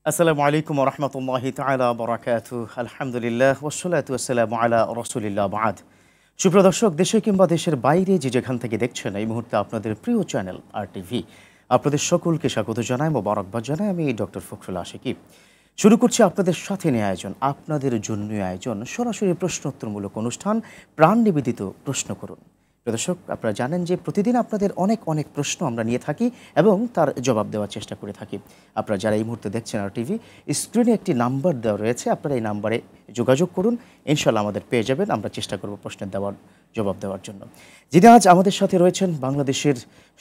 আসসালামু আলাইকুম রহমতুল্লাহি তাআলা বারাকাতু আলহামদুলিল্লাহ ওয়াসসালাতু ওয়াসসালামু আলা রাসূলিল্লাহ বাদ। সুপ্রিয় দর্শক, দেশে কিংবা দেশের বাইরে যে যেখান থেকে দেখছেন এই মুহূর্তে আপনাদের প্রিয় চ্যানেল RTV আপনাদের সকলকে স্বাগত জানাই, মোবারকবাদ জানাই। আমি ডক্টর ফখরুল আশিকি শুরু করছি আপনাদের সাথে নিয়ে আয়োজন, আপনাদের জন্য আয়োজন সরাসরি প্রশ্নোত্তরমূলক অনুষ্ঠান প্রাণ নিবেদিত প্রশ্ন করুন। প্রিয় দর্শক, আপনারা জানেন যে প্রতিদিন আপনাদের অনেক প্রশ্ন আমরা নিয়ে থাকি এবং তার জবাব দেওয়ার চেষ্টা করে থাকি। আপনারা যারা এই মুহূর্তে দেখছেন RTV স্ক্রিনে একটি নাম্বার দেওয়া রয়েছে, আপনারা এই নাম্বারে যোগাযোগ করুন, ইনশাল্লাহ আমাদের পেয়ে যাবেন। আমরা চেষ্টা করব প্রশ্নের জবাব দেওয়ার জন্য। যিনি আজ আমাদের সাথে রয়েছেন বাংলাদেশের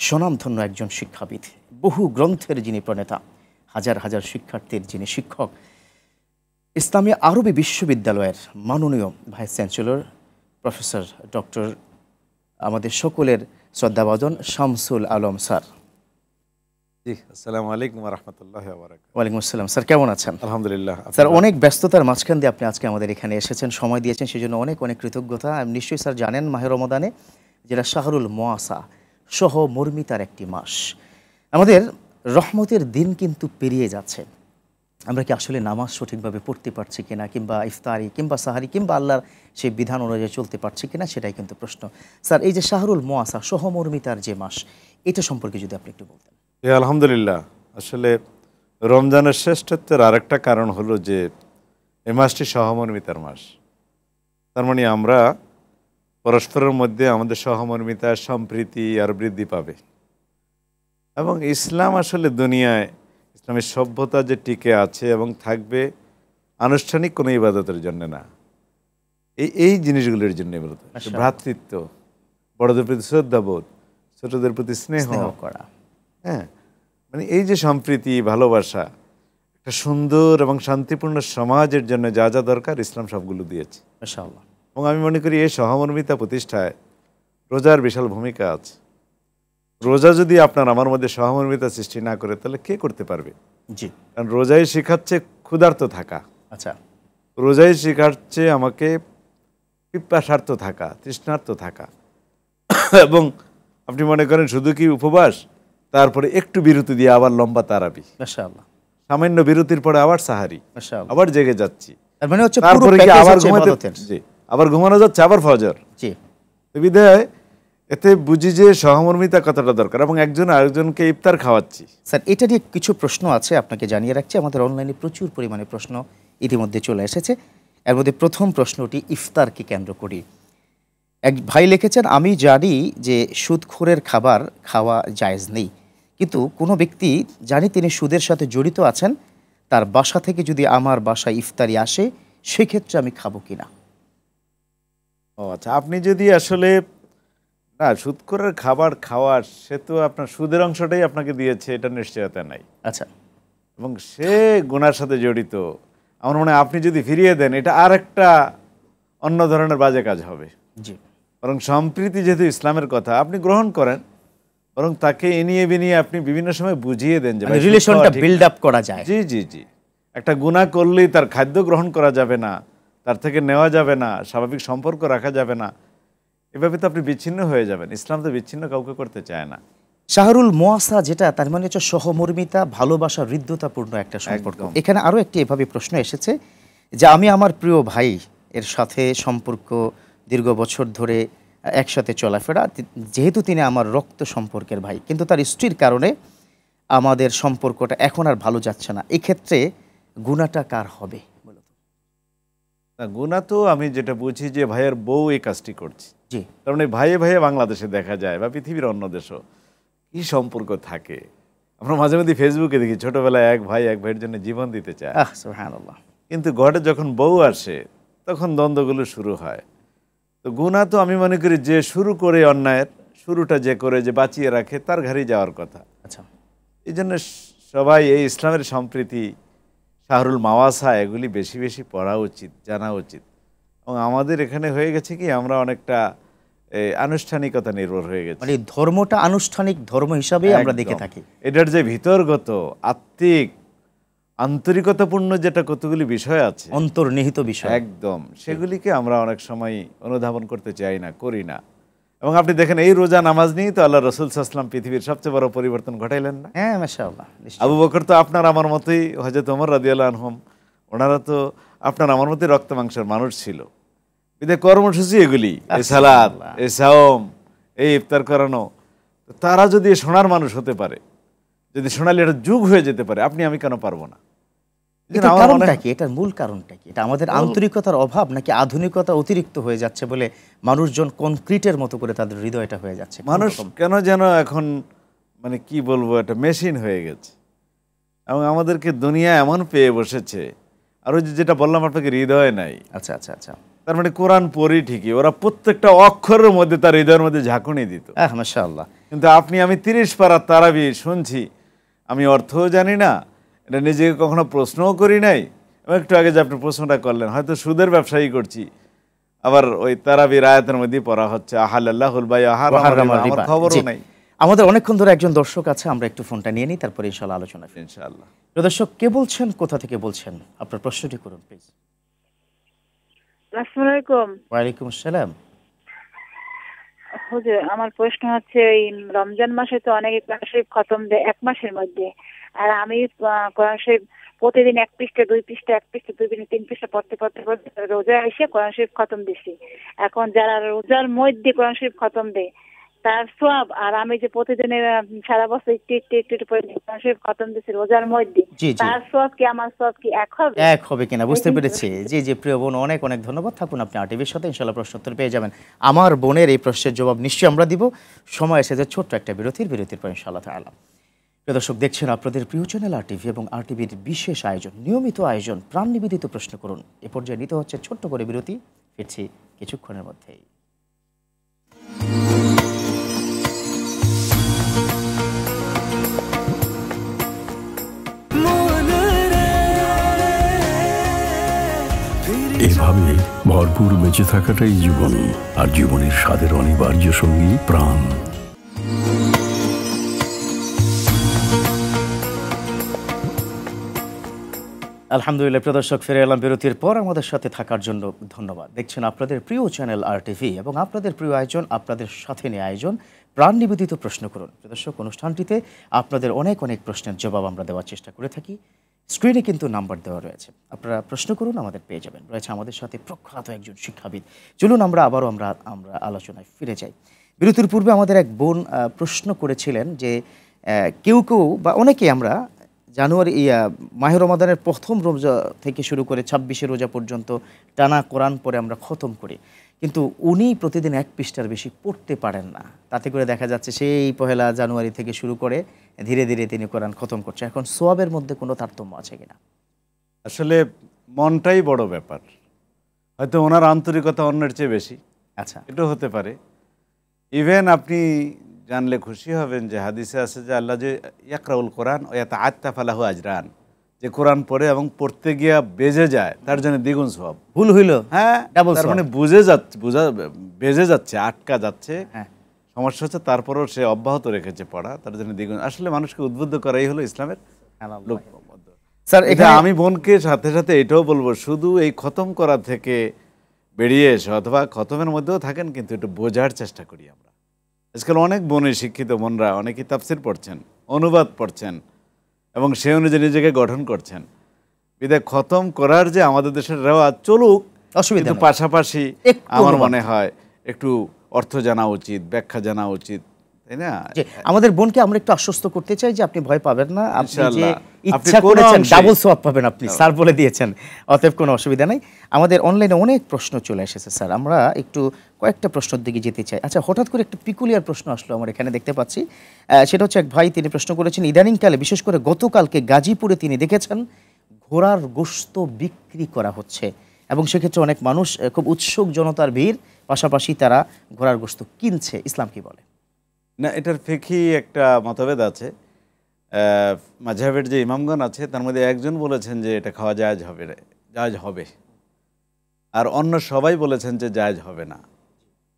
স্বনামধন্য একজন শিক্ষাবিদ, বহু গ্রন্থের যিনি প্রণেতা, হাজার হাজার শিক্ষার্থীর যিনি শিক্ষক, ইসলামী আরবি বিশ্ববিদ্যালয়ের মাননীয় ভাইস চ্যান্সেলর প্রফেসর ডক্টর আমাদের সকলের শ্রদ্ধাভাজন শামসুল আলম স্যার। জি, আসসালামু আলাইকুম ওয়া রাহমাতুল্লাহি ওয়া বারাকাতুহু। ওয়ালাইকুম আসসালাম স্যার, কেমন আছেন? আলহামদুলিল্লাহ। স্যার, অনেক ব্যস্ততার মাঝখান দিয়ে আপনি আজকে আমাদের এখানে এসেছেন, সময় দিয়েছেন, সেজন্য অনেক কৃতজ্ঞতা। নিশ্চয়ই স্যার জানেন মাহে রমাদানে যেটা শাহরুল মুআসা, সহমর্মিতার একটি মাস, আমাদের রহমতের দিন কিন্তু পেরিয়ে যাচ্ছে। আমরা কি আসলে নামাজ সঠিকভাবে পড়তে পারছি কিনা, কিংবা ইফতারি কিংবা সাহারি কিংবা আল্লাহর সেই বিধান অনুযায়ী চলতে পারছি কিনা, সেটাই কিন্তু প্রশ্ন। স্যার, এই যে শাহরুল মুআসা, সহমর্মিতার যে মাস, এটা সম্পর্কে যদি আপনি একটু বলতেন। আলহামদুলিল্লাহ, আসলে রমজানের শ্রেষ্ঠত্বের আরেকটা কারণ হলো যে এই মাসটি সহমর্মিতার মাস। তার মানে আমরা পরস্পরের মধ্যে আমাদের সহমর্মিতা, সম্প্রীতি আর বৃদ্ধি পাবে। এবং ইসলাম আসলে দুনিয়ায়, ইসলামের সভ্যতা যে টিকে আছে এবং থাকবে আনুষ্ঠানিক কোনো ইবাদতের জন্য না, এই জিনিসগুলির জন্য মূলত ভ্রাতৃত্ব, বড়দের প্রতি শ্রদ্ধাবোধ, ছোটদের প্রতি স্নেহ করা, হ্যাঁ, মানে এই যে সম্প্রীতি, ভালোবাসা, একটা সুন্দর এবং শান্তিপূর্ণ সমাজের জন্য যা যা দরকার ইসলাম সবগুলো দিয়েছে মাশাআল্লাহ। এবং আমি মনে করি এই সহমর্মিতা প্রতিষ্ঠায় রোজার বিশাল ভূমিকা আছে। রোজা যদি আপনার আমার মধ্যে সহমর্মিতা সৃষ্টি না করে, তাহলে কে করতে পারবে? জি, কারণ রোজাই শেখাচ্ছে ক্ষুধার্ত থাকা। আচ্ছা, রোজাই শেখাচ্ছে আমাকে পিপাসার্থ থাকা, তৃষ্ণার্ত থাকা। এবং আপনি মনে করেন শুধু কি উপবাস, তারপরে একটু বিরতি দিয়ে আবার লম্বা তারাবি, মাশাআল্লাহ, সামান্য বিরতির পরে আবার সাহারি, মাশাআল্লাহ, আবার জেগে যাচ্ছি, তার মানে হচ্ছে তারপরে কি আবার ঘুমাতে, জি, আবার ঘুমানো যাচ্ছে, আবার ফজর। জি, বিধায় এতে বুঝি যে সহমর্মিতা কতটা দরকার এবং একজন আরেকজনকে ইফতার খাওয়াচ্ছি। স্যার, এটা নিয়ে কিছু প্রশ্ন আছে, আপনাকে জানিয়ে রাখছি। আমাদের অনলাইনে প্রচুর পরিমাণে প্রশ্ন ইতিমধ্যে চলে এসেছে। এর মধ্যে প্রথম প্রশ্নটি ইফতারকে কেন্দ্র করি। এক ভাই লিখেছেন, আমি জানি যে সুদখোরের খাবার খাওয়া জায়েজ নেই, কিন্তু কোনো ব্যক্তি জানি তিনি সুদের সাথে জড়িত আছেন, তার বাসা থেকে যদি আমার বাসায় ইফতারি আসে, সেক্ষেত্রে আমি খাবো কিনা? ও আচ্ছা, আপনি যদি আসলে না সুদখোরের খাবার খাওয়ার, সে তো আপনার সুদের অংশটাই আপনাকে দিয়েছে, এটা নিশ্চয়তা নাই। আচ্ছা, এবং সে গুনার সাথে জড়িত, আমার মনে হয় আপনি যদি ফিরিয়ে দেন, এটা আর একটা অন্য ধরনের বাজে কাজ হবে। জি, বরং সম্প্রীতি যেহেতু ইসলামের কথা, আপনি গ্রহণ করেন, বরং তাকে এনিয়ে বিনিয়ে আপনি বিভিন্ন সময় বুঝিয়ে দেন যে রিলেশনটা বিল্ড আপ করা যায়। জি জি জি, একটা গুনাহ করলেই তার খাদ্য গ্রহণ করা যাবে না, তার থেকে নেওয়া যাবে না, স্বাভাবিক সম্পর্ক রাখা যাবে না, এভাবে তো আপনি বিচ্ছিন্ন হয়ে যাবেন। ইসলাম তো বিচ্ছিন্ন কাউকে করতে চায় না। শাহরুল মুআসা যেটা, তার মানে হচ্ছে সহমর্মিতা, ভালোবাসা, হৃদ্যতাপূর্ণ একটা সম্পর্ক। এখানে আরও একটি এভাবে প্রশ্ন এসেছে যে আমি আমার প্রিয় ভাই এর সাথে সম্পর্ক দীর্ঘ বছর ধরে একসাথে চলাফেরা, যেহেতু তিনি আমার রক্ত সম্পর্কের ভাই, কিন্তু তার স্ত্রীর কারণে আমাদের সম্পর্কটা এখন আর ভালো যাচ্ছে না, এক্ষেত্রে গুনাহটা কার হবে? না, গুনাহ তো আমি যেটা বুঝি যে ভাইয়ের বউ এই কাজটি করছে। জি, কারণ এই ভাইয়ে ভাইয়ে বাংলাদেশে দেখা যায় বা পৃথিবীর অন্য দেশও কি সম্পর্ক থাকে। আমরা মাঝে মধ্যে ফেসবুকে দেখি ছোটবেলায় এক ভাই এক ভাইয়ের জন্য জীবন দিতে চায়, সুবহানাল্লাহ, কিন্তু ঘরে যখন বউ আসে তখন দ্বন্দ্বগুলো শুরু হয়। তো গুনাহ তো আমি মনে করি যে শুরু করে অন্যায়ের শুরুটা যে করে যে বাঁচিয়ে রাখে, তার ঘরেই যাওয়ার কথা। আচ্ছা, এই জন্য সবাই এই ইসলামের সম্প্রীতি, শাহরুল মুআসা, এগুলি বেশি বেশি পড়া উচিত, জানা উচিত। এবং আমাদের এখানে হয়ে গেছে কি, আমরা অনেকটা আনুষ্ঠানিকতা নির্ভর হয়ে গেছে, মানে ধর্মটা আনুষ্ঠানিক ধর্ম হিসাবে আমরা দেখে থাকি। এটার যে ভিতরগত আত্মিক আন্তরিকতাপূর্ণ যেটা কতগুলি বিষয় আছে, অন্তর্নিহিত বিষয়, একদম সেগুলিকে আমরা অনেক সময় অনুধাবন করতে চাই না, করি না। এবং আপনি দেখেন এই রোজা নামাজ নিয়েই তো আল্লাহ রসুল সাল্লাল্লাহু আলাইহি ওয়াসাল্লাম পৃথিবীর সবচেয়ে বড় পরিবর্তন ঘটাইলেন না? হ্যাঁ, মাশাআল্লাহ, নিশ্চয়ই। আবু বকর তো আপনার আমার মতোই, হযরত ওমর রাদিয়াল্লাহু আনহুম, ওনারা তো আপনার আমার মতোই রক্ত মাংসের মানুষ ছিল। বিদে কর্মসূচি এগুলি, এই সালাত, এই সাওম, এই ইফতার করানো, তারা যদি সোনার মানুষ হতে পারে, যদি সোনালি একটা যুগ হয়ে যেতে পারে, আপনি আমি কেন পারবো না? এটার কারণটা কি? এটার মূল কারণটা কি? এটা আমাদের আন্তরিকতার অভাব, নাকি আধুনিকতা অতিরিক্ত হয়ে যাচ্ছে বলে মানুষজন কনক্রিটের মতো করে তাদের হৃদয়টা হয়ে যাচ্ছে? মানুষ কেন যেন এখন মানে কি বলবো, একটা মেশিন হয়ে গেছে এবং আমাদেরকে দুনিয়া এমন পেয়ে বসেছে। আর ওই যেটা বললাম আপনাকে, হৃদয় নাই। আচ্ছা আচ্ছা আচ্ছা, তার মানে কোরআন পড়ি ঠিকই, ওরা প্রত্যেকটা অক্ষরের মধ্যে তার হৃদয়ের মধ্যে ঝাঁকুনি দিত। মাশাআল্লাহ। কিন্তু আপনি আমি 30 পারা তারাবি শুনছি, আমি অর্থও জানি না, এটা নিজেকে কখনো প্রশ্নও করি নাই। এবং একটু আগে যে আপনি প্রশ্নটা করলেন, হয়তো সুদের ব্যবসায়ী করছি, আবার ওই তারাবির আয়াতের মধ্যে পড়া হচ্ছে আহাল্লাহুল বাই'a ওয়া হারামার রিবা, আমার খবরও নাই। আমাদের অনেকক্ষণ ধরে একজন দর্শক আছে, আমরা একটু ফোনটা নিয়ে নিই, তারপরে ইনশাআল্লাহ আলোচনা ফিরব ইনশাআল্লাহ। দর্শক, কে বলছেন, কোথা থেকে বলছেন, আপনার প্রশ্নটি করুন প্লিজ। আসসালামু আলাইকুম। ওয়ালাইকুম আসসালাম। হুজুর, আমার প্রশ্ন হচ্ছে, এই রমজান মাসে তো অনেকে কোরআন শরীফ খতম দেয় এক মাসের মধ্যে, আর আমি কোরআন শরীফ প্রতিদিন 1 পৃষ্ঠা 2 পৃষ্ঠা 1 পৃষ্ঠা 2 পৃষ্ঠা 3 পৃষ্ঠা পড়তে পড়তে পড়তে রোজা এসে কোরআন শরীফ খতম দিছি। এখন যারা রোজার মধ্যে কোরআন শরীফ খতম দেয় তার সওয়াব, আর আমি যে প্রতিদিনের সারা বছর একটু একটু একটু একটু পড়ে কোরআন শরীফ খতম দিছি রোজার মধ্যে, তার সওয়াব কি আমার সওয়াব কি এক হবে? এক হবে কিনা বুঝতে পেরেছি। জি জি, প্রিয় বোন, অনেক অনেক ধন্যবাদ। থাকুন আপনি আরটিভির সাথে, ইনশাআল্লাহ প্রশ্ন উত্তর পেয়ে যাবেন। আমার বোনের এই প্রশ্নের জবাব নিশ্চয়ই আমরা দিব। সময় এসেছে ছোট্ট একটা বিরতির পর ইনশাআল্লাহ তাআলা। প্রিয় দর্শক, দেখছেন আপনাদের প্রিয় চ্যানেল আরটিভি এবং আরটিভির বিশেষ আয়োজন, নিয়মিত আয়োজন প্রাণ নিবেদিত প্রশ্ন করুন। এ পর্যায়ে নিতে হচ্ছে ছোট্ট করে বিরতি, ফিরছি কিছুক্ষণের মধ্যেই। এভাবে ভরপুর বেঁচে থাকাটাই জীবন, আর জীবনের স্বাদের অনিবার্য সঙ্গী প্রাণ। আলহামদুলিল্লাহ, প্রিয় দর্শক, ফিরে এলাম বিরতির পর। আমাদের সাথে থাকার জন্য ধন্যবাদ। দেখছেন আপনাদের প্রিয় চ্যানেল আরটিভি এবং আপনাদের প্রিয় আয়োজন, আপনাদের সাথে নিয়ে আয়োজন প্রাণ নিবেদিত প্রশ্ন করুন। প্রিয় দর্শক, অনুষ্ঠানটিতে আপনাদের অনেক অনেক প্রশ্নের জবাব আমরা দেওয়ার চেষ্টা করে থাকি। স্ক্রিনে কিন্তু নাম্বার দেওয়া রয়েছে, আপনারা প্রশ্ন করুন, আমাদের পেয়ে যাবেন। রয়েছে আমাদের সাথে প্রখ্যাত একজন শিক্ষাবিদ। চলুন আমরা আলোচনায় ফিরে যাই। বিরতির পূর্বে আমাদের এক বোন প্রশ্ন করেছিলেন যে কেউ বা অনেকেই আমরা জানুয়ারি মাহে রমাদানের প্রথম রোজা থেকে শুরু করে 26 রোজা পর্যন্ত টানা কোরআন পড়ে আমরা খতম করি, কিন্তু উনি প্রতিদিন 1 পৃষ্ঠার বেশি পড়তে পারেন না। তাতে করে দেখা যাচ্ছে সেই 1 জানুয়ারি থেকে শুরু করে ধীরে ধীরে তিনি কোরআন খতম করছে। এখন সোয়াবের মধ্যে কোনো তারতম্য আছে কিনা? আসলে মনটাই বড় ব্যাপার, হয়তো ওনার আন্তরিকতা অন্যের চেয়ে বেশি। আচ্ছা, এটাও হতে পারে। ইভেন আপনি জানলে খুশি হবেন যে হাদিসে আছে যে আল্লাহ যে ইয়াকরাউল কোরআন ও ইয়াতাআত্তা ফালাহু আজরান, যে কোরআন পড়ে এবং পড়তে গিয়া বেজে যায় তার জন্য দ্বিগুণ সওয়াব। ভুল হইল, হ্যাঁ, তার মানে বেজে যাচ্ছে, আটকা যাচ্ছে, সমস্যা হচ্ছে, তারপরেও সে অব্যাহত রেখেছে পড়া, তার জন্য দ্বিগুণ। আসলে মানুষকে উদ্বুদ্ধ করাই হলো ইসলামের লক্ষ্য। স্যার, এটা আমি বোনকে সাথে সাথে এটাও বলবো, শুধু এই খতম করা থেকে বেরিয়ে এসে, অথবা খতমের মধ্যেও থাকেন কিন্তু একটু বোঝার চেষ্টা করি আমরা। আজকাল অনেক বোনই, শিক্ষিত বোনরা অনেকেই তাফসির পড়ছেন, অনুবাদ পড়ছেন এবং সে অনুযায়ী নিজেকে গঠন করছেন। বিদায় খতম করার যে আমাদের দেশের রেওয়াজ চলুক, কিন্তু পাশাপাশি আমার মনে হয় একটু অর্থ জানা উচিত, ব্যাখ্যা জানা উচিত, তাই না? আমাদের বোনকে আমরা একটু আশ্বস্ত করতে চাই যে আপনি ভয় পাবেন না, আপনি যে ইচ্ছা করেছেন ডাবল সোয়াব পাবেন, আপনি স্যার বলে দিয়েছেন, অতএব কোনো অসুবিধা নাই। আমাদের অনলাইনে অনেক প্রশ্ন চলে এসেছে স্যার, আমরা একটু কয়েকটা প্রশ্নের দিকে যেতে চাই। আচ্ছা, হঠাৎ করে একটা পিকুলিয়ার প্রশ্ন আসলো আমার এখানে, দেখতে পাচ্ছি। সেটা হচ্ছে এক ভাই, তিনি প্রশ্ন করেছেন, ইদানিংকালে বিশেষ করে গতকালকে গাজীপুরে তিনি দেখেছেন ঘোড়ার গোশত বিক্রি করা হচ্ছে এবং সেক্ষেত্রে অনেক মানুষ, খুব উৎসুক জনতার ভিড়, পাশাপাশি তারা ঘোড়ার গোশত কিনছে। ইসলাম কি বলে? না, এটার ফিকহি একটা মতভেদ আছে। মাযহাবের যে ইমামগণ আছে তার মধ্যে একজন বলেছেন যে এটা খাওয়া জায়েজ হবে, আর অন্য সবাই বলেছেন যে জায়েজ হবে না।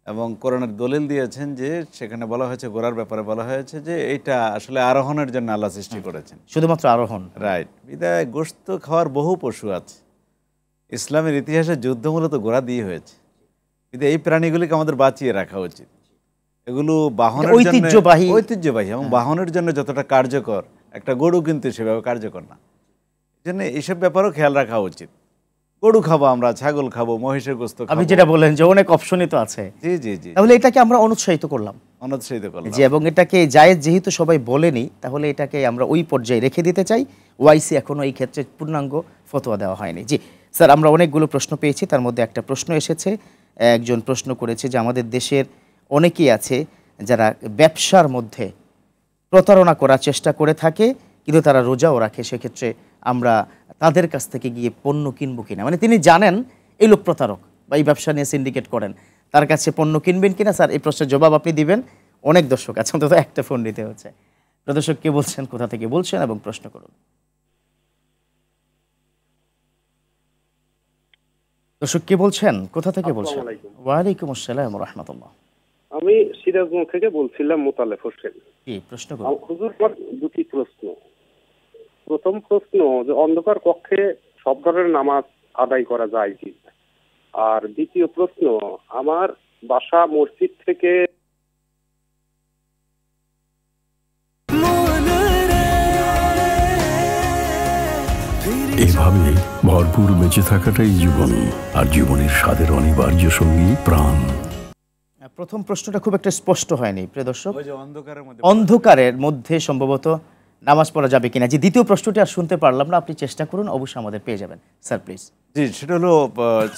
এবং কোরআনের দলিল দিয়েছেন যে সেখানে বলা হয়েছে, ঘোড়ার ব্যাপারে বলা হয়েছে যে এটা আসলে আরোহণের জন্য আল্লাহ সৃষ্টি করেছেন, শুধুমাত্র আরোহণ, রাইট। বিদায় গোশত খাওয়ার বহু পশু আছে। ইসলামের ইতিহাসে যুদ্ধ মূলত ঘোড়া দিয়ে হয়েছে, কিন্তু এই প্রাণীগুলিকে আমাদের বাঁচিয়ে রাখা উচিত। এগুলো বাহনের জন্য ঐতিহ্যবাহী এবং বাহনের জন্য যতটা কার্যকর একটা গরু কিন্তু সেভাবে কার্যকর না। এই জন্য এইসব ব্যাপারেও খেয়াল রাখা উচিত। গরু খাবো আমরা, ছাগল খাবো, মহিষের গোস্ত খাবো, আপনি যেটা বলেন যে অনেক অপশনই তো আছে। জি জি জি, তাহলে এটাকে আমরা অনুৎসাহিত করলাম করলাম জি, এবং এটাকে জায়েজ যেহেতু সবাই বলেনি, তাহলে এটাকে আমরা ওই পর্যায়ে রেখে দিতে চাই। ওয়াইসি এখনো এই ক্ষেত্রে পূর্ণাঙ্গ ফতোয়া দেওয়া হয়নি। জি স্যার, আমরা অনেকগুলো প্রশ্ন পেয়েছি, তার মধ্যে একটা প্রশ্ন এসেছে। একজন প্রশ্ন করেছে যে আমাদের দেশের অনেকেই আছে যারা ব্যবসার মধ্যে প্রতারণা করার চেষ্টা করে থাকে, কিন্তু তারা রোজাও রাখে। সেক্ষেত্রে আমরা তাদের কাছ থেকে গিয়ে পণ্য কিনবো কিনা, মানে তিনি জানেন এই লোক প্রতারক বা এই ব্যবসা নিয়ে সিন্ডিকেট করেন, তার কাছে পণ্য কিনবেন কিনা? স্যার, এই প্রশ্নের জবাব আপনি দিবেন। অনেক দর্শক আছে, অন্তত একটা ফোন নিতে হচ্ছে। দর্শক কে বলছেন, কোথা থেকে বলছেন এবং প্রশ্ন করুন। দর্শক কে বলছেন, কোথা থেকে বলছেন? ওয়ালাইকুম আসসালাম ওয়া রাহমাতুল্লাহ। আমি সিরাজগঞ্জ থেকে বলছিলাম, মোতালেব হোসেন। কি প্রশ্ন করুন? হুজুর, দুটি প্রশ্ন। প্রথম প্রশ্ন, যে অন্ধকার কক্ষে সব ধরনের নামাজ আদায় করা যায় কি? আর দ্বিতীয় প্রশ্ন, আমার বাসা মসজিদ থেকে এভাবে ভরপুর বেঁচে থাকাটাই জীবন, আর জীবনের স্বাদের অনিবার্য সঙ্গী প্রাণ। প্রথম প্রশ্নটা খুব একটা স্পষ্ট হয়নি প্রিয় দর্শক। ওই যে অন্ধকারের মধ্যে সম্ভবত নামাজ পড়া যাবে কিনা। যে দ্বিতীয় প্রশ্নটি আর শুনতে পারলাম না, আপনি চেষ্টা করুন, অবশ্যই আমাদের পেয়ে যাবেন। Sir please. জি, সেটা হলো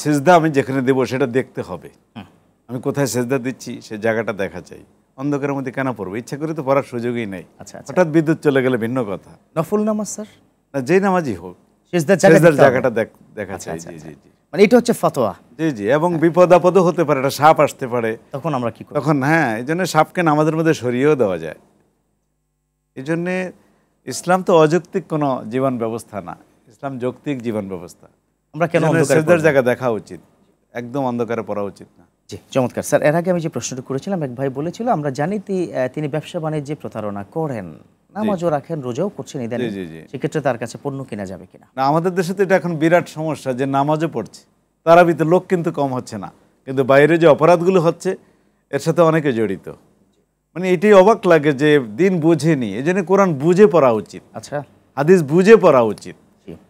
সেজদা আমি যেখানে দেবো সেটা দেখতে হবে। আমি কোথায় সেজদা দিচ্ছি সে জায়গাটা দেখা চাই। অন্ধকারের মধ্যে কেন পড়বো? ইচ্ছা করে তো পড়ার সুযোগই নেই। আচ্ছা, হঠাৎ বিদ্যুৎ চলে গেলে ভিন্ন কথা। নফল নামাজ স্যার, না যেই নামাজই হোক সেজদার জায়গাটা দেখা চাই। জি জি জি, মানে এটা হচ্ছে ফতোয়া। জি জি, এবং বিপদ আপদও হতে পারে, একটা সাপ আসতে পারে, তখন আমরা কি করব? তখন হ্যাঁ, এই জন্য সাপকে নামাজের মধ্যে সরিয়েও দেওয়া যায়। এই জন্যে ইসলাম তো অযৌক্তিক কোনো জীবন ব্যবস্থা না, ইসলাম যৌক্তিক জীবন ব্যবস্থা। আমরা কেন সেজদার জায়গা দেখা উচিত, একদম অন্ধকারে পড়া উচিত না। জি, চমৎকার স্যার। এর আগে আমি যে প্রশ্নটা করেছিলাম, এক ভাই বলেছিল আমরা জানি তিনি ব্যবসা বাণিজ্যে প্রতারণা করেন, নামাজও রাখেন, রোজাও করছেন ইদানিং, সেক্ষেত্রে তার কাছে পণ্য কেনা যাবে কিনা? না, আমাদের দেশে তো এটা এখন বিরাট সমস্যা যে নামাজও পড়ছে, তারাবিতে লোক কিন্তু কম হচ্ছে না, কিন্তু বাইরে যে অপরাধগুলো হচ্ছে এর সাথে অনেকে জড়িত। মানে এটাই অবাক লাগে যে দিন বুঝেনি, এই জন্য কোরআন বুঝে পড়া উচিত, আচ্ছা হাদিস বুঝে পড়া উচিত,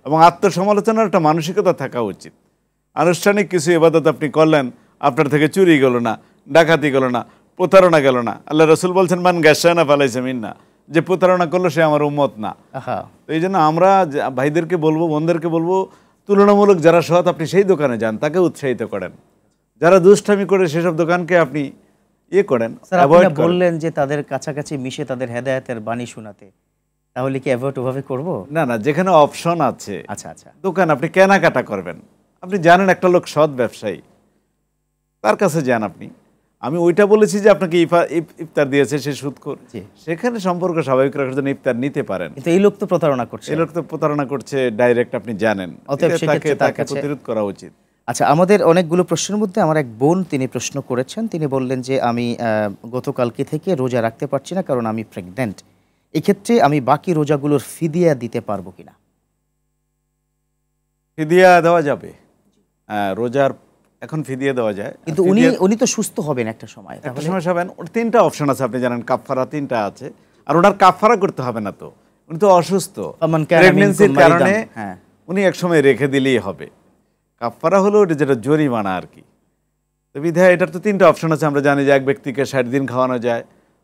এবং আত্মসমালোচনার একটা মানসিকতা থাকা উচিত। আনুষ্ঠানিক কিছু ইবাদত আপনি করলেন, আপনার থেকে চুরি গেল না, ডাকাতি গেল না, প্রতারণা গেল না। আল্লাহ রসুল বলছেন মান গাশানা ফালাইসা মিন্না, যে প্রতারণা করলো সে আমার উম্মত না। তো এই জন্য আমরা ভাইদেরকে বলবো, বোনদেরকে বলবো, তুলনামূলক যারা সৎ আপনি সেই দোকানে যান, তাকে উৎসাহিত করেন। যারা দুষ্টামি করে সেসব দোকানকে আপনি করেন। বললেন যে তাদের কাছাকাছি মিশে তাদের হেদায়েতের বাণী শোনাতে, তাহলে কি অ্যাভয়েড ওভাবে করবো? না না, যেখানে অপশন আছে, আচ্ছা আচ্ছা, দোকান আপনি কেনাকাটা করবেন, আপনি জানেন একটা লোক সৎ ব্যবসায়ী, তার কাছে যান আপনি। আমি ওইটা বলেছি যে আপনাকে ইফতার দিয়েছে সে সুদখোর, সেখানে সম্পর্ক স্বাভাবিক রাখার জন্য ইফতার নিতে পারেন। কিন্তু এই লোক তো প্রতারণা করছে, এই লোক তো প্রতারণা করছে ডাইরেক্ট, আপনি জানেন, তাকে প্রতিরোধ করা উচিত। আচ্ছা, আমাদের অনেকগুলো প্রশ্নের মধ্যে আমার এক বোন তিনি প্রশ্ন করেছেন, তিনি বললেন যে আমি গতকালকে থেকে রোজা রাখতে পারছি না কারণ আমি প্রেগন্যান্ট, এক্ষেত্রে আমি বাকি রোজাগুলোর ফিদিয়া দিতে পারবো কিনা? ফিদিয়া দেওয়া যাবে, রোজার এখন ফিদিয়া দেওয়া যায়, কিন্তু উনি তো সুস্থ হবেন একটা সময়, একটা সময় হবেন। ওর তিনটা অপশন আছে, আপনি জানেন, কাফারা তিনটা আছে, আর ওনার কাফারা করতে হবে না, তো উনি তো অসুস্থ, প্রেগন্যান্সির কারণে উনি এক সময় রেখে দিলেই হবে। কাফারা হলো ওটা যেটা জরিমানা আর কি। তো বিধায় এটার তো তিনটা অপশন আছে, আমরা জানি যে এক ব্যক্তিকে 60 দিন খাওয়ানো যায়,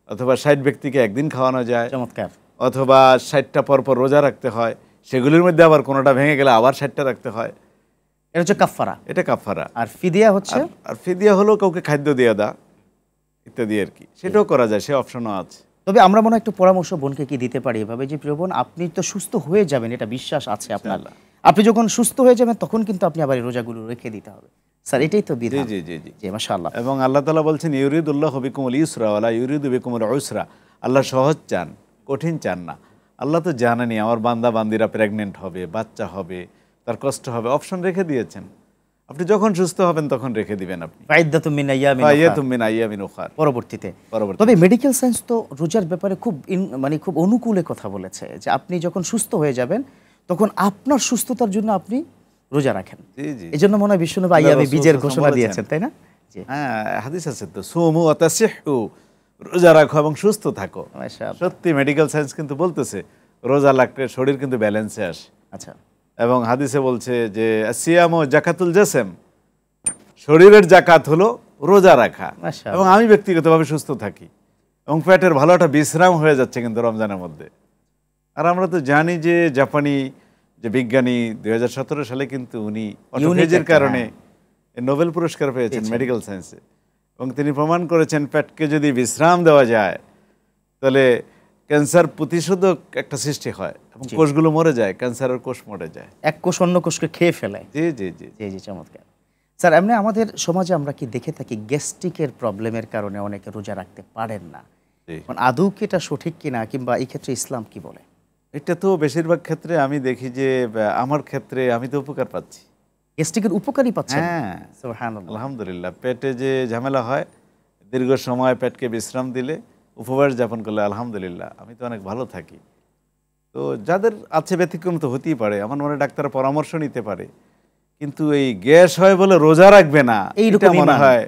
অথবা 60 ব্যক্তিকে একদিন খাওয়ানো যায়, চমৎকার, অথবা 60টা পরপর রোজা রাখতে হয়, সেগুলির মধ্যে আবার কোনোটা ভেঙে গেলে আবার 60টা রাখতে হয়। এটা হচ্ছে কাফারা, এটা কাফারা। আর ফিদিয়া হচ্ছে, আর ফিদিয়া হলো কাউকে খাদ্য দিয়ে দেওয়া ইত্যাদি আর কি, সেটাও করা যায়, সে অপশনও আছে। তবে আমরা মনে হয় একটু পরামর্শ বোনকে কি দিতে পারি এভাবে যে প্রিয় বোন, আপনি তো সুস্থ হয়ে যাবেন, এটা বিশ্বাস আছে আপনার, আপনি যখন সুস্থ হয়ে যাবেন তখন কিন্তু আপনি আবার এই রোজাগুলো রেখে দিতে হবে। স্যার এটাই তো বিধান। জি জি জি জি, মাশাআল্লাহ। এবং আল্লাহ তাআলা বলছেন ইউরিদুল্লাহু বিকুমুল ইউসরা ওয়ালা ইউরিদু বিকুমুল উসরা, আল্লাহ সহজ চান, কঠিন চান না। আল্লাহ তো জানেনই আমার বান্দা বান্দিরা প্রেগনেন্ট হবে, বাচ্চা হবে, তার কষ্ট হবে, অপশন রেখে দিয়েছেন। আপনি যখন সুস্থ হবেন তখন রেখে দিবেন আপনি। ফাইদাতুম মিন আইয়ামিন উখার, পরবর্তীতে। তবে মেডিকেল সায়েন্স তো রোজার ব্যাপারে খুব অনুকূলে কথা বলেছে যে আপনি যখন সুস্থ হয়ে যাবেন তখন আপনার সুস্থতার জন্য আপনি রোজা রাখেন। এই জন্য মনে হয় বিশ্বনবী আইয়ামে বীজের ঘোষণা দিয়েছেন, তাই না? হ্যাঁ, হাদিস আছে তো, সুমু ওয়া তাসিহু রোজা রাখো এবং সুস্থ থাকো। মাশাআল্লাহ। সত্যি মেডিকেল সায়েন্স কিন্তু বলতেছে রোজা রাখলে শরীর কিন্তু ব্যালেন্সে আসে। আচ্ছা, এবং হাদিসে বলছে যে সিয়াম ও জাকাতুল জাসম, শরীরের জাকাত হলো রোজা রাখা। মাশাআল্লাহ। এবং আমি ব্যক্তিগতভাবে সুস্থ থাকি এবং পেটের ভালো একটা বিশ্রাম হয়ে যাচ্ছে কিন্তু রমজানের মধ্যে। আর আমরা তো জানি যে জাপানি যে বিজ্ঞানী 2017 সালে কিন্তু উনি অটোফেজির একটা, কারণে নোবেল পুরস্কার পেয়েছেন মেডিকেল সায়েন্সে, এবং তিনি প্রমাণ করেছেন পেটকে যদি বিশ্রাম দেওয়া যায় তাহলে ক্যান্সার প্রতিশোধক একটা সৃষ্টি হয় এবং কোষগুলো মরে যায়, ক্যান্সারের কোষ মরে যায়, এক কোষ অন্য কোষকে খেয়ে ফেলে। জি জি জি জি জি, চমৎকার। স্যার, এমনি আমাদের সমাজে আমরা কি দেখে থাকি গ্যাস্ট্রিকের প্রবলেমের কারণে অনেকে রোজা রাখতে পারেন না, জি। আদৌ কি এটা সঠিক কিনা, কিংবা এই ক্ষেত্রে ইসলাম কি বলে? এটা তো বেশিরভাগ ক্ষেত্রে আমি দেখি যে আমার ক্ষেত্রে আমি তো উপকার পাচ্ছি। গ্যাস্ট্রিকের উপকারই পাচ্ছেন? হ্যাঁ, সুবহানাল্লাহ। আলহামদুলিল্লাহ। পেটে যে ঝামেলা হয়, দীর্ঘ সময় পেটকে বিশ্রাম দিলে, উপবাস যাপন করলে আলহামদুলিল্লাহ আমি তো অনেক ভালো থাকি। তো যাদের আছে ব্যতিক্রম তো হতেই পারে, আমার মনে ডাক্তারের পরামর্শ নিতে পারে, কিন্তু এই গ্যাস হয় বলে রোজা রাখবে না, এইরকম এটা মনে ঈমান। হয়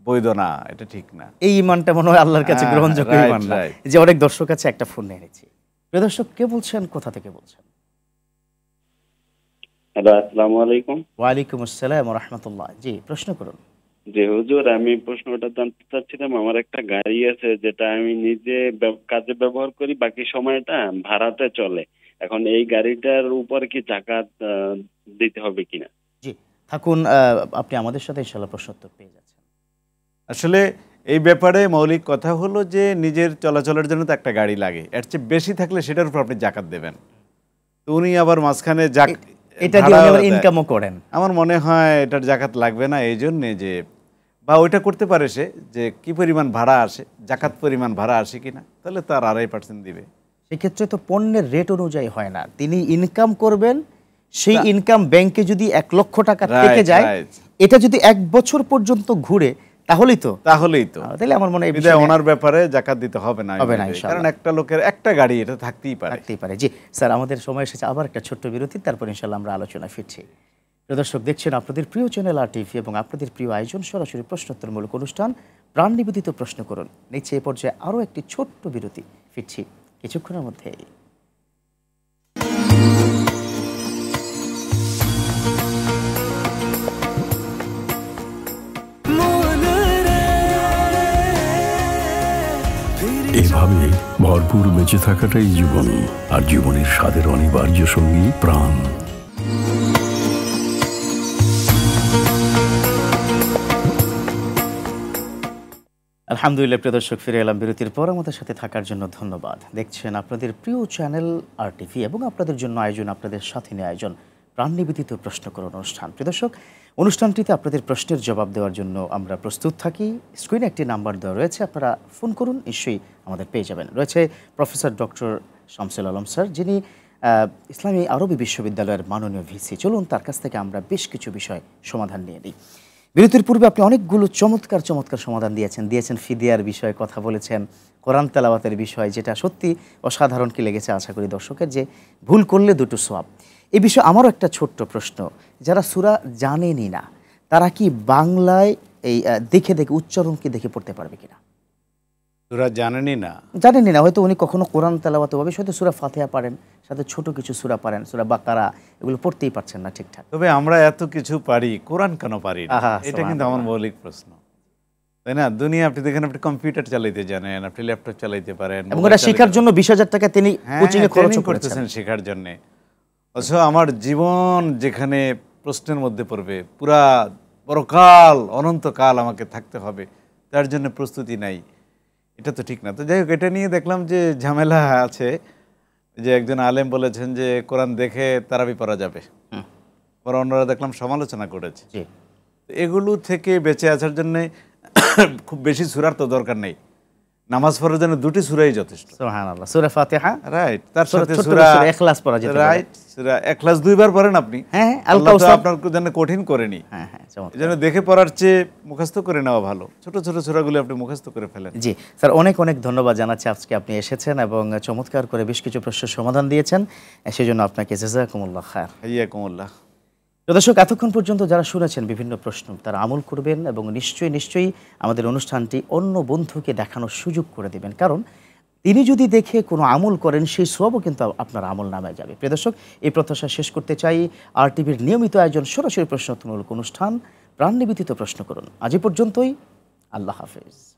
বৈধ না, এটা ঠিক না। এই ইমানটা মনে হয় আল্লাহর কাছে হ্যাঁ, গ্রহণযোগ্য right, ইমান না। right. যে অনেক দর্শক আছে, একটা ফোন নিয়ে নিচ্ছি। প্রিয় দর্শক, কে বলছেন, কোথা থেকে বলছেন? হ্যালো, আসসালামু আলাইকুম। ওয়ালাইকুম আসসালাম ওয়া রাহমাতুল্লাহ। জি, প্রশ্ন করুন। জি হুজুর, আমি প্রশ্নটা জানতে চাচ্ছিলাম, আমার একটা গাড়ি আছে যেটা আমি নিজে কাজে ব্যবহার করি, বাকি সময়টা ভাড়াতে চলে। এখন এই গাড়িটার উপর কি যাকাত দিতে হবে কিনা? জি, থাকুন, আপনি আমাদের সাথে ইনশাআল্লাহ প্রশ্ন উত্তর পেয়ে যাচ্ছেন। আসলে এই ব্যাপারে মৌলিক কথা হলো যে নিজের চলাচলের জন্য তো একটা গাড়ি লাগে, এর চেয়ে বেশি থাকলে সেটার উপর আপনি জাকাত দেবেন। তো উনি আবার মাঝখানে এটা দিয়ে উনি আবার ইনকামও করেন। আমার মনে হয় এটার জাকাত লাগবে না, এই জন্যে যে বা ওইটা করতে পারে সে যে কি পরিমাণ ভাড়া আসে, জাকাত পরিমাণ ভাড়া আসে কিনা, তাহলে তার 2.5% দিবে। সেক্ষেত্রে তো পণ্যের রেট অনুযায়ী হয় না, তিনি ইনকাম করবেন, সেই ইনকাম ব্যাংকে যদি 1 লক্ষ টাকা থেকে যায়, এটা যদি 1 বছর পর্যন্ত ঘুরে তাহলেই তো তাহলে আমার মনে হয় ওনার ব্যাপারে জাকাত দিতে হবে না, কারণ একটা লোকের একটা গাড়ি এটা থাকতেই পারে। জি স্যার, আমাদের সময় এসেছে আবার একটা ছোট্ট বিরতি, তারপর ইনশাআল্লাহ আমরা আলোচনা ফিরছি। দর্শক, দেখছেন আপনাদের প্রিয় চ্যানেল RTV এবং আপনাদের প্রিয় আয়োজন সরাসরি প্রশ্নোত্তরমূলক অনুষ্ঠান প্রাণ নিবেদিত প্রশ্ন করুন। নিচে এ পর্যায়ে আরও একটি ছোট্ট বিরতি, ফিরছি কিছুক্ষণের মধ্যেই। এভাবে ভরপুর বেঁচে থাকাটাই জীবন, আর জীবনের স্বাদের অনিবার্য সঙ্গী প্রাণ। আলহামদুলিল্লাহ, প্রিয় দর্শক, ফিরে এলাম বিরতির পর। আমাদের সাথে থাকার জন্য ধন্যবাদ। দেখছেন আপনাদের প্রিয় চ্যানেল RTV এবং আপনাদের জন্য আয়োজন, আপনাদের সাথে নিয়ে আয়োজন প্রাণ নিবেদিত প্রশ্ন করুন অনুষ্ঠান। প্রিয় দর্শক, অনুষ্ঠানটিতে আপনাদের প্রশ্নের জবাব দেওয়ার জন্য আমরা প্রস্তুত থাকি। স্ক্রিনে একটি নাম্বার দেওয়া রয়েছে, আপনারা ফোন করুন, নিশ্চয়ই আমাদের পেয়ে যাবেন। রয়েছে professor doctor Shamsul Alam sir, যিনি ইসলামী আরবি বিশ্ববিদ্যালয়ের মাননীয় ভিসি। চলুন তার কাছ থেকে আমরা বেশ কিছু বিষয় সমাধান নিয়ে নিই। বিরতির পূর্বে আপনি অনেকগুলো চমৎকার সমাধান দিয়েছেন ফিদিয়ার বিষয়ে কথা বলেছেন, কোরআন তেলাওয়াতের বিষয়, যেটা সত্যি অসাধারণ কি লেগেছে আশা করি দর্শকের, যে ভুল করলে 2টো সওয়াব। এই বিষয়ে আমারও একটা ছোট্ট প্রশ্ন, যারা সূরা জানেনই না তারা কি বাংলায় এই দেখে উচ্চারণ কি দেখে পড়তে পারবে কিনা? সূরা জানেনই না, হয়তো উনি কখনো কোরআন তেলাওয়াত হয়তো সূরা ফাতিহা পারেন, সাথে ছোট কিছু সূরা পারেন, সূরা বাকারা, এগুলো পড়তেই পারছেন না ঠিকঠাক। তবে আমরা এত কিছু পারি, কোরআন কেন পারি না? এটা কিন্তু আমার মৌলিক প্রশ্ন, তাই না? দুনিয়া আপনি দেখেন, আপনি কম্পিউটার চালাইতে জানেন, আপনি ল্যাপটপ চালাইতে পারেন, এবং এটা শেখার জন্য 20,000 টাকা তিনি কোচিং এ খরচ করতেছেন শেখার জন্য। অথচ আমার জীবন যেখানে প্রশ্নের মধ্যে পড়বে, পুরা পরকাল অনন্তকাল আমাকে থাকতে হবে, তার জন্য প্রস্তুতি নাই, এটা তো ঠিক না। তো যাই হোক, এটা নিয়ে দেখলাম যে ঝামেলা আছে, যে একজন আলেম বলেছেন যে কোরআন দেখে তারাবি পড়া যাবে, পরে অন্যরা দেখলাম সমালোচনা করেছে। এগুলো থেকে বেঁচে আসার জন্য খুব বেশি সূরার তো দরকার নেই, নামাজ পড়ার জন্য 2টি সূরাই যথেষ্ট। সুবহানাল্লাহ, সূরা ফাতিহা, রাইট, তার সাথে সূরা ইখলাস পড়া যেতে পারে, রাইট, সূরা ইখলাস 2বার পড়েন আপনি। হ্যাঁ, আল্লাহ তো আপনার জন্য কঠিন করেনি। হ্যাঁ, এজন্য দেখে পড়ার চেয়ে মুখস্থ করে নেওয়া ভালো, ছোট ছোট সূরাগুলো আপনি মুখস্থ করে ফেলেন। জি স্যার, অনেক ধন্যবাদ জানাচ্ছি আজকে আপনি এসেছেন এবং চমৎকার করে বেশ কিছু প্রশ্নের সমাধান দিয়েছেন, সেজন্য আপনাকে জাযাকুমুল্লাহ খায়র। হাইয়াকুমুল্লাহ। দর্শক, এতক্ষণ পর্যন্ত যারা শুনেছেন বিভিন্ন প্রশ্ন, তারা আমল করবেন এবং নিশ্চয়ই আমাদের অনুষ্ঠানটি অন্য বন্ধুকে দেখানোর সুযোগ করে দেবেন, কারণ তিনি যদি দেখে কোনো আমল করেন সেই সবও কিন্তু আপনার আমল নামায় যাবে। প্রিয় দর্শক, এই প্রত্যাশা শেষ করতে চাই। RTV নিয়মিত আয়োজন সরাসরি প্রশ্নোত্তরমূলক অনুষ্ঠান প্রাণ নিবেদিত প্রশ্ন করুন। আজ এ পর্যন্তই। আল্লাহ হাফেজ।